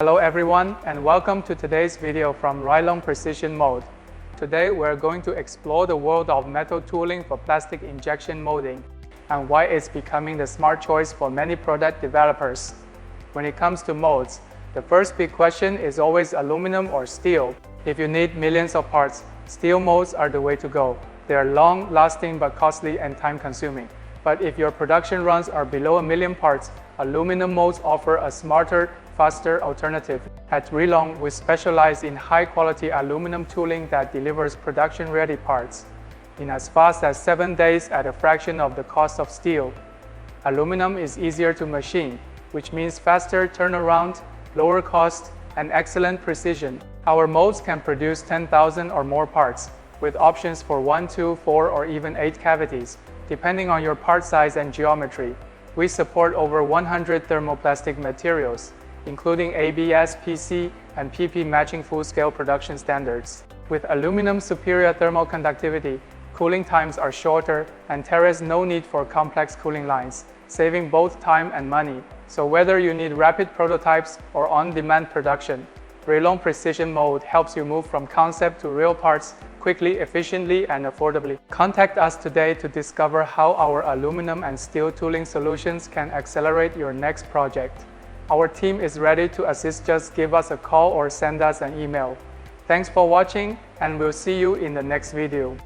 Hello everyone, and welcome to today's video from Rilong Precision Mold. Today we're going to explore the world of metal tooling for plastic injection molding and why it's becoming the smart choice for many product developers. When it comes to molds, the first big question is always aluminum or steel. If you need millions of parts, steel molds are the way to go. They are long-lasting but costly and time-consuming. But if your production runs are below 1 million parts, aluminum molds offer a smarter, faster alternative. At Rilong, we specialize in high-quality aluminum tooling that delivers production-ready parts in as fast as 7 days at a fraction of the cost of steel. Aluminum is easier to machine, which means faster turnaround, lower cost, and excellent precision. Our molds can produce 10,000 or more parts, with options for 1, 2, 4, or even 8 cavities, depending on your part size and geometry. We support over 100 thermoplastic materials, including ABS, PC, and PP matching full-scale production standards. With aluminum's superior thermal conductivity, cooling times are shorter, and there is no need for complex cooling lines, saving both time and money. So whether you need rapid prototypes or on-demand production, Rilong Precision Mold helps you move from concept to real parts quickly, efficiently, and affordably. Contact us today to discover how our aluminum and steel tooling solutions can accelerate your next project. Our team is ready to assist. Just give us a call or send us an email. Thanks for watching, and we'll see you in the next video.